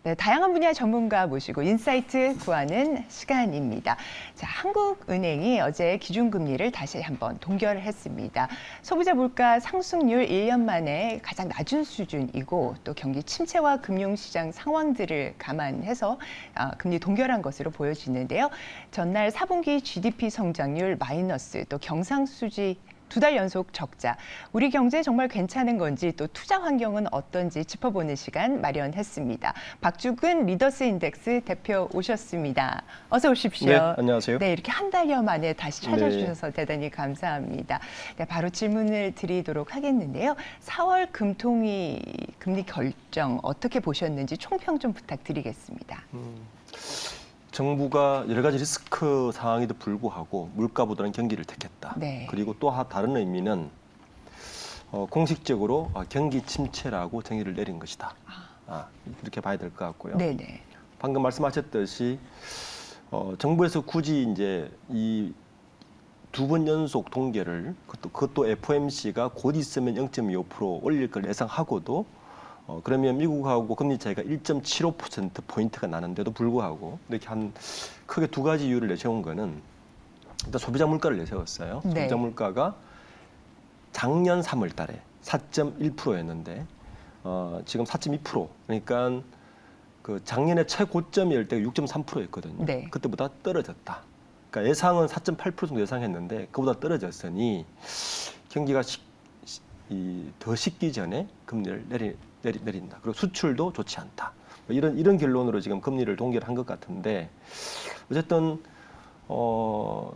네, 다양한 분야 전문가 모시고 인사이트 구하는 시간입니다. 자, 한국은행이 어제 기준금리를 다시 한번 동결했습니다. 소비자 물가 상승률 1년 만에 가장 낮은 수준이고 또 경기 침체와 금융시장 상황들을 감안해서 금리 동결한 것으로 보여지는데요. 전날 4분기 GDP 성장률 마이너스 또 경상수지 2달 연속 적자. 우리 경제 정말 괜찮은 건지 또 투자 환경은 어떤지 짚어보는 시간 마련했습니다. 박주근 리더스 인덱스 대표 오셨습니다. 어서 오십시오. 네, 안녕하세요. 네, 이렇게 한 달여 만에 다시 찾아주셔서 대단히 감사합니다. 네, 바로 질문을 드리도록 하겠는데요. 4월 금통위 금리 결정 어떻게 보셨는지 총평 좀 부탁드리겠습니다. 정부가 여러 가지 리스크 상황에도 불구하고 물가보다는 경기를 택했다. 네. 그리고 또 다른 의미는 공식적으로 경기 침체라고 정의를 내린 것이다. 이렇게 봐야 될 것 같고요. 네네. 방금 말씀하셨듯이 정부에서 굳이 이제 이 2번 연속 동결을 그것도 FOMC가 곧 있으면 0.25% 올릴 걸 예상하고도 그러면 미국하고 금리 차이가 1.75%포인트가 나는데도 불구하고 이렇게 크게 두 가지 이유를 내세운 거는 일단 소비자 물가를 내세웠어요. 네. 소비자 물가가 작년 3월 달에 4.1%였는데 지금 4.2%. 그러니까 그 작년에 최고점일 때가 6.3%였거든요. 네. 그때보다 떨어졌다. 그러니까 예상은 4.8% 정도 예상했는데 그보다 떨어졌으니 경기가 더 식기 전에 금리를 내린다. 그리고 수출도 좋지 않다. 이런 결론으로 지금 금리를 동결한 것 같은데 어쨌든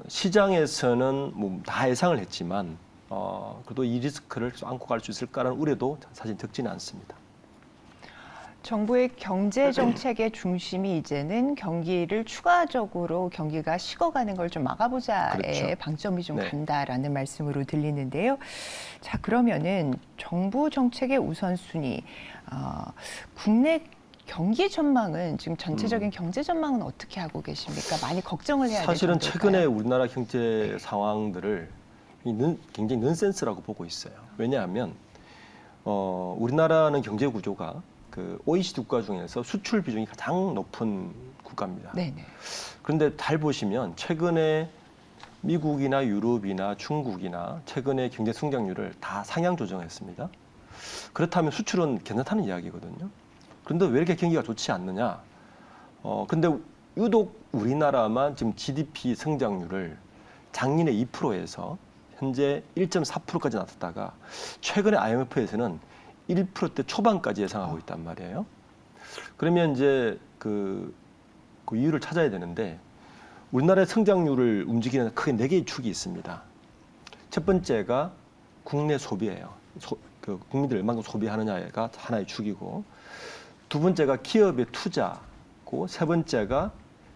시장에서는 뭐 다 예상을 했지만 그래도 이 리스크를 안고 갈 수 있을까라는 우려도 사실 적지는 않습니다. 정부의 경제 정책의 중심이 이제는 경기를 추가적으로 경기가 식어가는 걸 좀 막아보자의 그렇죠. 방점이 좀 네. 간다라는 말씀으로 들리는데요. 자, 그러면은 정부 정책의 우선순위, 국내 경기 전망은 지금 전체적인 경제 전망은 어떻게 하고 계십니까? 많이 걱정을 해야 될 사실은 정도일까요? 최근에 우리나라 경제 상황들을 굉장히 넌센스라고 보고 있어요. 왜냐하면 우리나라는 경제 구조가 그 OECD 국가 중에서 수출 비중이 가장 높은 국가입니다. 네네. 그런데 잘 보시면 최근에 미국이나 유럽이나 중국이나 최근에 경제 성장률을 다 상향 조정했습니다. 그렇다면 수출은 괜찮다는 이야기거든요. 그런데 왜 이렇게 경기가 좋지 않느냐? 근데 유독 우리나라만 지금 GDP 성장률을 작년에 2%에서 현재 1.4%까지 나섰다가 최근에 IMF에서는 1%대 초반까지 예상하고 있단 말이에요. 그러면 이제 그 이유를 찾아야 되는데 우리나라의 성장률을 움직이는 크게 4개의 축이 있습니다. 첫 번째가 국내 소비예요. 국민들이 얼마큼 소비하느냐가 하나의 축이고 두 번째가 기업의 투자고 세 번째가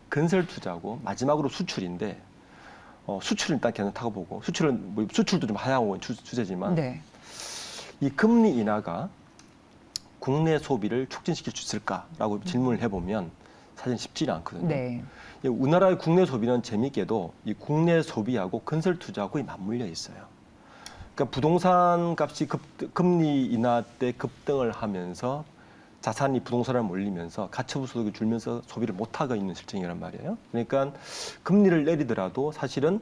건설 투자고 마지막으로 수출인데 수출은 일단 괜찮다고 보고 수출도 좀 하향 추세지만 네. 이 금리 인하가 국내 소비를 촉진시킬 수 있을까라고 질문을 해보면 사실 쉽지는 않거든요. 네. 우리나라의 국내 소비는 재미있게도 이 국내 소비하고 건설 투자하고 거의 맞물려 있어요. 그러니까 부동산 값이 금리 인하 때 급등을 하면서 자산이 부동산에 몰리면서 가처분 소득이 줄면서 소비를 못하고 있는 실정이란 말이에요. 그러니까 금리를 내리더라도 사실은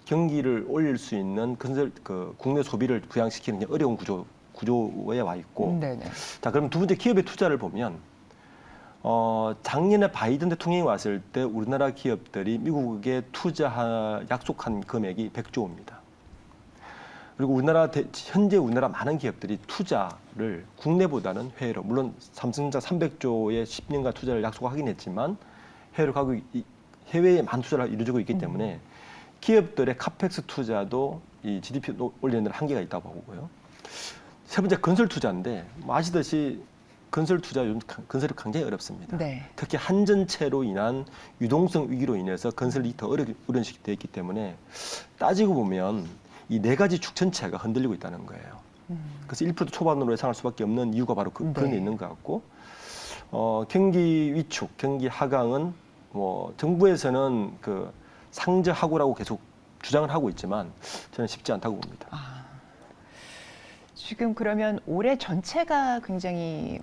경기를 올릴 수 있는 국내 소비를 부양시키는 게 어려운 구조에 와 있고. 네네. 자, 그럼 두 번째 기업의 투자를 보면 작년에 바이든 대통령이 왔을 때 우리나라 기업들이 미국에 약속한 금액이 100조 원입니다. 그리고 현재 우리나라 많은 기업들이 투자를 국내보다는 해외로, 물론 삼성전자 300조의 10년간 투자를 약속하긴 했지만 해외로 가고 해외에 많은 투자를 이루어지고 있기 때문에 기업들의 카펙스 투자도 이 GDP 올리는 데는 한계가 있다고 보고요. 세 번째 건설 투자인데 아시듯이 건설이 굉장히 어렵습니다. 네. 특히 한전체로 인한 유동성 위기로 인해서 건설이 더 어려운 시기 되어 있기 때문에 따지고 보면 이 4가지 축 전체가 흔들리고 있다는 거예요. 그래서 1% 초반으로 예상할 수밖에 없는 이유가 바로 그런 데 있는 것 같고 경기 위축, 경기 하강은 정부에서는 상저하고라고 계속 주장을 하고 있지만 저는 쉽지 않다고 봅니다. 지금 그러면 올해 전체가 굉장히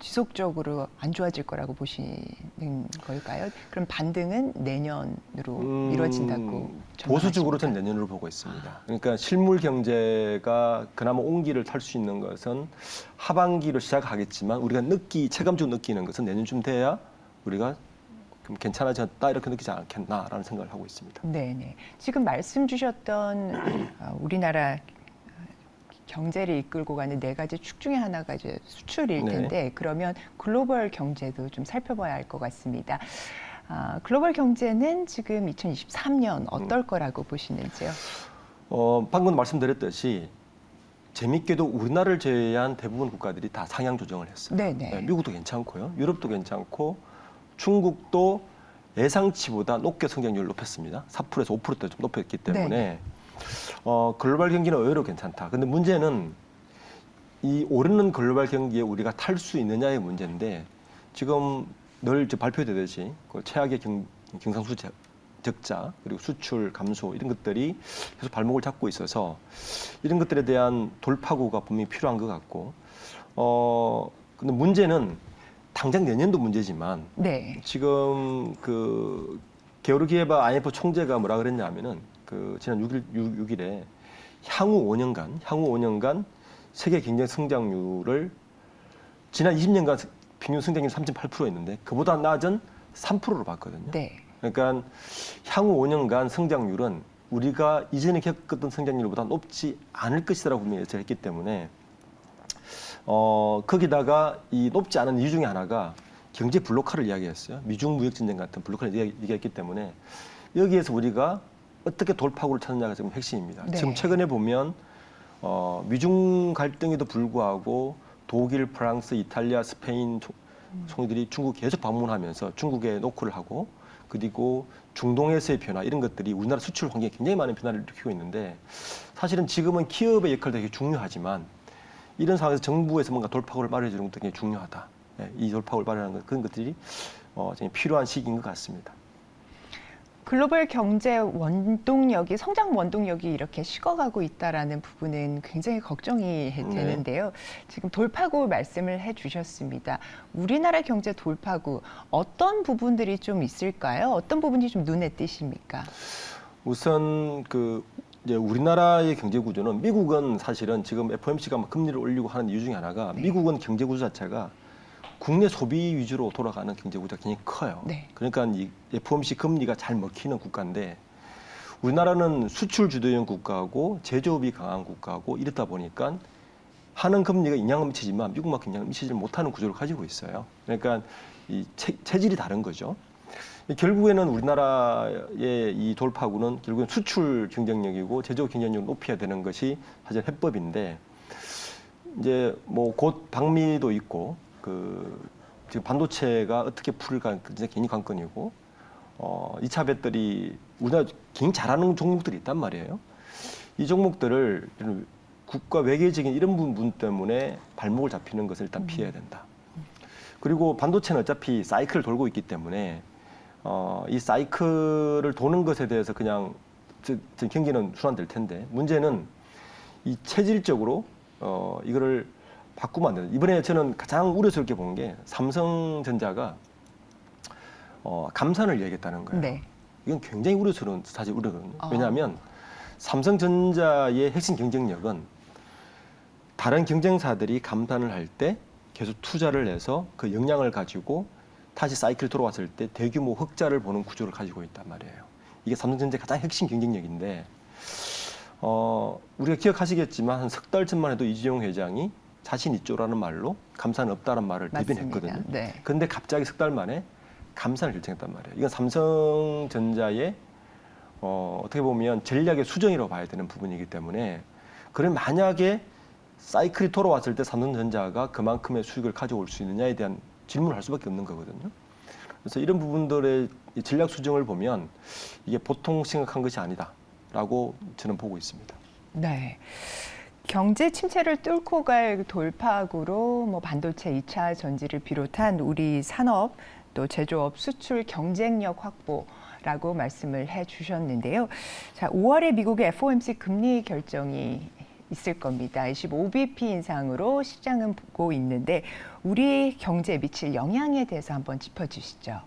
지속적으로 안 좋아질 거라고 보시는 걸까요? 그럼 반등은 내년으로 미뤄진다고 보수적으로 저는 전망하십니까? 내년으로 보고 있습니다. 그러니까 실물 경제가 그나마 온기를 탈 수 있는 것은 하반기로 시작하겠지만 우리가 체감적으로 느끼는 것은 내년쯤 돼야 우리가 좀 괜찮아졌다 이렇게 느끼지 않겠나라는 생각을 하고 있습니다. 네네. 지금 말씀 주셨던 우리나라 경제를 이끌고 가는 네 가지 축 중에 하나가 이제 수출일 네. 텐데 그러면 글로벌 경제도 좀 살펴봐야 할 것 같습니다. 글로벌 경제는 지금 2023년 어떨 거라고 보시는지요? 방금 말씀드렸듯이 재밌게도 우리나라를 제외한 대부분 국가들이 다 상향 조정을 했어요. 네네. 네, 미국도 괜찮고요. 유럽도 괜찮고 중국도 예상치보다 높게 성장률을 높였습니다. 4%에서 5%대 좀 높였기 때문에 네. 글로벌 경기는 의외로 괜찮다. 근데 문제는 이 오르는 글로벌 경기에 우리가 탈 수 있느냐의 문제인데 지금 늘 발표되듯이 그 최악의 경상수 적자 그리고 수출 감소 이런 것들이 계속 발목을 잡고 있어서 이런 것들에 대한 돌파구가 분명히 필요한 것 같고 근데 문제는 당장 내년도 문제지만 네. 지금 그 게오르기에바 IMF 총재가 뭐라 그랬냐면은 그 지난 6일에 향후 5년간 세계 경제 성장률을 지난 20년간 평균 성장률 3.8%였는데 그보다 낮은 3%로 봤거든요. 네. 그러니까 향후 5년간 성장률은 우리가 이전에 겪었던 성장률보다 높지 않을 것이라고 분명히 예측했기 때문에 거기다가 이 높지 않은 이유 중에 하나가 경제 블록화를 이야기했어요. 미중 무역 전쟁 같은 블록화를 얘기했기 때문에 여기에서 우리가 어떻게 돌파구를 찾느냐가 지금 핵심입니다. 네. 지금 최근에 보면 미중 갈등에도 불구하고 독일, 프랑스, 이탈리아, 스페인 총리들이 중국 계속 방문하면서 중국에 노크를 하고 그리고 중동에서의 변화 이런 것들이 우리나라 수출 환경에 굉장히 많은 변화를 일으키고 있는데 사실은 지금은 기업의 역할도 되게 중요하지만 이런 상황에서 정부에서 뭔가 돌파구를 마련해 주는 것도 굉장히 중요하다. 예, 이 돌파구를 마련하는 것, 그런 것들이 필요한 시기인 것 같습니다. 글로벌 경제 원동력이 성장 원동력이 이렇게 식어가고 있다라는 부분은 굉장히 걱정이 되는데요. 지금 돌파구 말씀을 해주셨습니다. 우리나라 경제 돌파구 어떤 부분들이 좀 있을까요? 어떤 부분이 좀 눈에 띄십니까? 우선 이제 우리나라의 경제 구조는 미국은 사실은 지금 FOMC가 금리를 올리고 하는 이유 중에 하나가 네. 미국은 경제 구조 자체가 국내 소비 위주로 돌아가는 경제 구조가 굉장히 커요. 네. 그러니까 이 FOMC 금리가 잘 먹히는 국가인데 우리나라는 수출 주도형 국가고 제조업이 강한 국가고 이렇다 보니까 하는 금리가 영향을 미치지만 미국만큼 영향을 미치지 못하는 구조를 가지고 있어요. 그러니까 이 체질이 다른 거죠. 결국에는 우리나라의 이 돌파구는 결국엔 수출 경쟁력이고 제조업 경쟁력을 높여야 되는 것이 사실 해법인데 이제 뭐 곧 방미도 있고 지금 반도체가 어떻게 풀릴까 굉장히 관건이고 2차 배터리 우리나라 굉장히 잘하는 종목들이 있단 말이에요. 이 종목들을 국가 외교적인 이런 부분 때문에 발목을 잡히는 것을 일단 피해야 된다. 그리고 반도체는 어차피 사이클을 돌고 있기 때문에 이 사이클을 도는 것에 대해서 그냥 경기는 순환될 텐데 문제는 이 체질적으로 이거를 바꾸면 안 된다. 이번에 저는 가장 우려스럽게 본 게 삼성전자가 감산을 얘기했다는 거예요. 네. 이건 굉장히 우려스러운 사실 우려거든요. 왜냐하면 삼성전자의 핵심 경쟁력은 다른 경쟁사들이 감산을 할 때 계속 투자를 해서 그 역량을 가지고 다시 사이클이 돌아왔을 때 대규모 흑자를 보는 구조를 가지고 있단 말이에요. 이게 삼성전자의 가장 핵심 경쟁력인데 우리가 기억하시겠지만 한 석 달 전만 해도 이재용 회장이 자신 있죠라는 말로 감산은 없다는 말을 대변했거든요. 네. 그런데 갑자기 석 달 만에 감산을 결정했단 말이에요. 이건 삼성전자의 어떻게 보면 전략의 수정이라고 봐야 되는 부분이기 때문에 그럼 만약에 사이클이 돌아왔을 때 삼성전자가 그만큼의 수익을 가져올 수 있느냐에 대한 질문을 할 수밖에 없는 거거든요. 그래서 이런 부분들의 전략 수정을 보면 이게 보통 심각한 것이 아니다라고 저는 보고 있습니다. 네. 경제 침체를 뚫고 갈 돌파구로 뭐 반도체 2차 전지를 비롯한 우리 산업 또 제조업 수출 경쟁력 확보 라고 말씀을 해 주셨는데요. 자, 5월에 미국의 FOMC 금리 결정이 있을 겁니다. 25bp 인상으로 시장은 보고 있는데 우리 경제에 미칠 영향에 대해서 한번 짚어주시죠.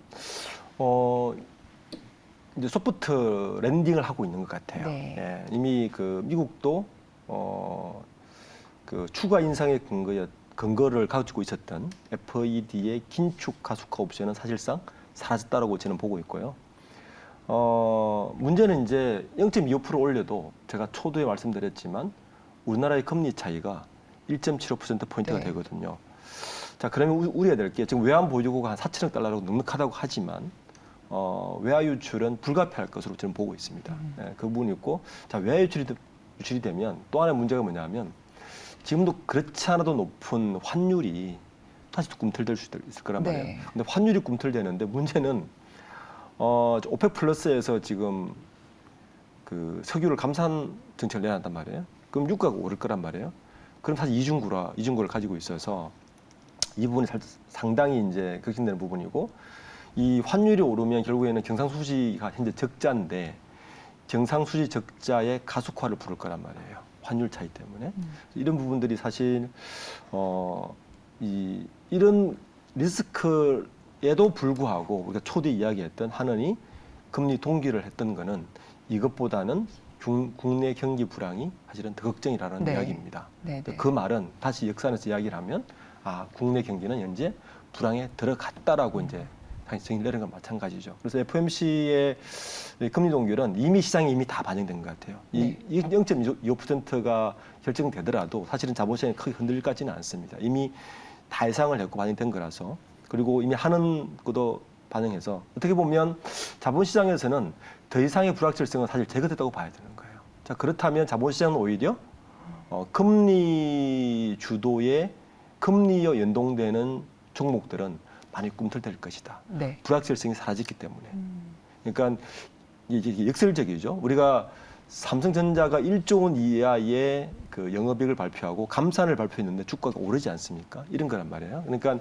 이제 소프트 랜딩을 하고 있는 것 같아요. 네. 예, 이미 그 미국도 그 추가 인상의 근거를 가지고 있었던 FED의 긴축 가속화 옵션은 사실상 사라졌다라고 저는 보고 있고요. 문제는 이제 0.25% 올려도 제가 초두에 말씀드렸지만 우리나라의 금리 차이가 1.75%포인트가 네. 되거든요. 자, 그러면 우려해야 될 게 지금 외환 보유고가 한 4천억 달러라고 넉넉하다고 하지만 외화 유출은 불가피할 것으로 저는 보고 있습니다. 예, 그 부분이 있고, 자, 외화 유출이 되면 또 하나의 문제가 뭐냐면 지금도 그렇지 않아도 높은 환율이 다시 꿈틀댈 수 있을 거란 말이에요. 네. 근데 환율이 꿈틀대는데 문제는 오펙 플러스에서 지금 그 석유를 감산 정책을 내놨단 말이에요. 그럼 유가가 오를 거란 말이에요. 그럼 사실 이중구를 가지고 있어서 이 부분이 상당히 이제 걱정되는 부분이고, 이 환율이 오르면 결국에는 경상수지가 현재 적자인데 경상수지 적자의 가속화를 부를 거란 말이에요. 환율 차이 때문에. 이런 부분들이 사실 이런 리스크에도 불구하고 우리가 초대 이야기했던 한은이 금리 동기를 했던 거는 이것보다는 국내 경기 불황이 사실은 더 걱정이라는 네. 이야기입니다. 네, 네. 그 말은 다시 역산해서 이야기를 하면 국내 경기는 현재 불황에 들어갔다라고 이제 정의를 내린 건 마찬가지죠. 그래서 FOMC의 금리 동결은 이미 시장에 이미 다 반영된 것 같아요. 네. 이 0.25%가 결정되더라도 사실은 자본시장이 크게 흔들릴 것 같지는 않습니다. 이미 다 예상을 했고 반영된 거라서. 그리고 이미 하는 것도 반영해서 어떻게 보면 자본시장에서는 더 이상의 불확실성은 사실 제거됐다고 봐야 되는 거예요. 자, 그렇다면 자본시장은 오히려 금리 주도의 금리와 연동되는 종목들은 많이 꿈틀댈 것이다. 네. 불확실성이 사라졌기 때문에. 그러니까 이게 역설적이죠. 우리가 삼성전자가 1조 원 이하의 그 영업이익을 발표하고 감산을 발표했는데 주가가 오르지 않습니까? 이런 거란 말이에요. 그러니까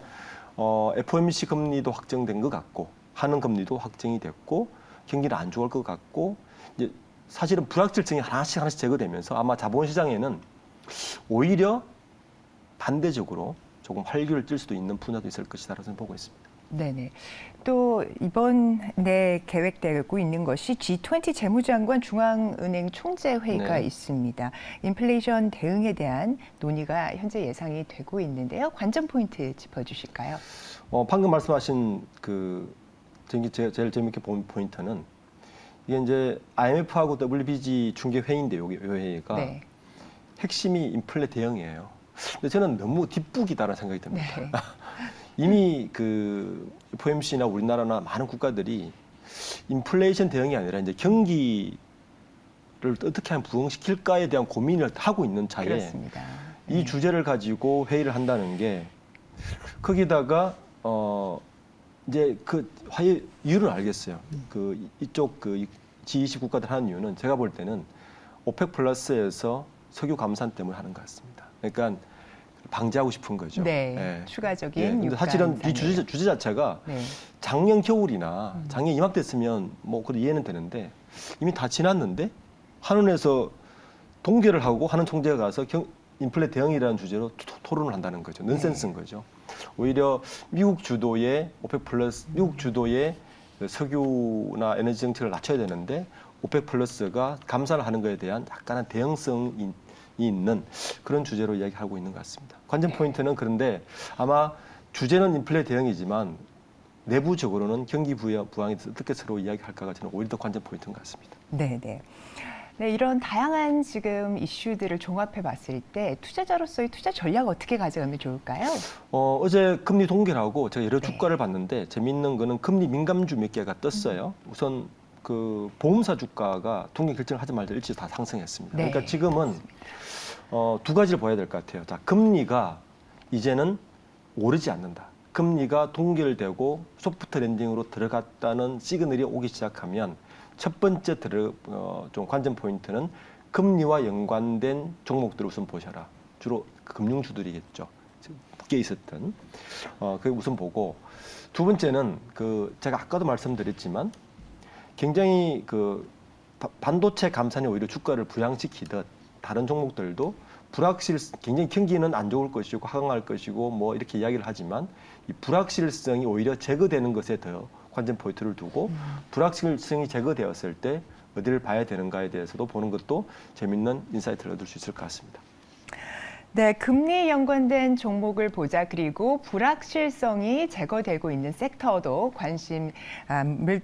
FOMC 금리도 확정된 것 같고 한은 금리도 확정이 됐고 경기는 안 좋을 것 같고 이제 사실은 불확실성이 하나씩 제거되면서 아마 자본시장에는 오히려 반대적으로 조금 활기를 띨 수도 있는 분야도 있을 것이다라고 저는 보고 있습니다. 네네. 또 이번에 계획되고 있는 것이 G20 재무장관 중앙은행 총재 회의가 네. 있습니다. 인플레이션 대응에 대한 논의가 현재 예상이 되고 있는데요. 관전 포인트 짚어주실까요? 방금 말씀하신 제가 제일 재밌게 본 포인트는 이게 이제 IMF하고 WBG 중개 회의인데요. 이 회의가 네. 핵심이 인플레 대응이에요. 근데 저는 너무 뒷북이다라는 생각이 듭니다. 네. 이미 그 FOMC나 우리나라나 많은 국가들이 인플레이션 대응이 아니라 이제 경기를 어떻게 하면 부흥시킬까에 대한 고민을 하고 있는 차에 그렇습니다. 이 네. 주제를 가지고 회의를 한다는 게 거기다가 이제 그 화해 이유는 알겠어요. 이쪽 G20 국가들 하는 이유는 제가 볼 때는 오펙 플러스에서 석유 감산 때문에 하는 것 같습니다. 그러니까 방지하고 싶은 거죠. 네. 예. 추가적인 근데 유가 사실은 이 인상이에요. 주제 자체가 네. 작년 겨울이나 작년 이맘때였으면 뭐 그래도 이해는 되는데 이미 다 지났는데 한은에서 동결을 하고 한은 총재가 가서 인플레 대응이라는 주제로 토론을 한다는 거죠. 넌센스인 거죠. 오히려 미국 주도의 오펙 플러스, 미국 주도의 석유나 에너지 정책을 낮춰야 되는데 오펙 플러스가 감산을 하는 것에 대한 약간의 대응성이 있는 그런 주제로 이야기하고 있는 것 같습니다. 관전 포인트는 그런데 아마 주제는 인플레 대응이지만 내부적으로는 경기 부양에 대해서 어떻게 서로 이야기할까가 저는 오히려 더 관전 포인트인 것 같습니다. 네네. 네, 이런 다양한 지금 이슈들을 종합해 봤을 때 투자자로서의 투자 전략 어떻게 가져가면 좋을까요? 어제 금리 동결하고 제가 여러 네. 주가를 봤는데 재미있는 거는 금리 민감주 몇 개가 떴어요. 우선 그 보험사 주가가 동결 결정을 하지 말자 일찍 다 상승했습니다. 네. 그러니까 지금은 두 가지를 봐야 될 것 같아요. 자, 금리가 이제는 오르지 않는다. 금리가 동결되고 소프트 랜딩으로 들어갔다는 시그널이 오기 시작하면 첫 번째 좀 관전 포인트는 금리와 연관된 종목들을 우선 보셔라. 주로 금융주들이겠죠. 붙게 있었던 그 우선 보고 두 번째는 제가 아까도 말씀드렸지만 굉장히 그 반도체 감산이 오히려 주가를 부양시키듯 다른 종목들도 굉장히 경기는 안 좋을 것이고 하강할 것이고 뭐 이렇게 이야기를 하지만 이 불확실성이 오히려 제거되는 것에 더 관전 포인트를 두고 불확실성이 제거되었을 때 어디를 봐야 되는가에 대해서도 보는 것도 재밌는 인사이트를 얻을 수 있을 것 같습니다. 네, 금리에 연관된 종목을 보자. 그리고 불확실성이 제거되고 있는 섹터도 관심을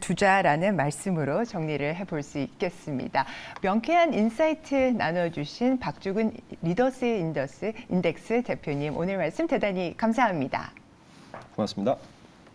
두자라는 말씀으로 정리를 해볼 수 있겠습니다. 명쾌한 인사이트 나눠주신 박주근 리더스 인덱스 대표님, 오늘 말씀 대단히 감사합니다. 고맙습니다.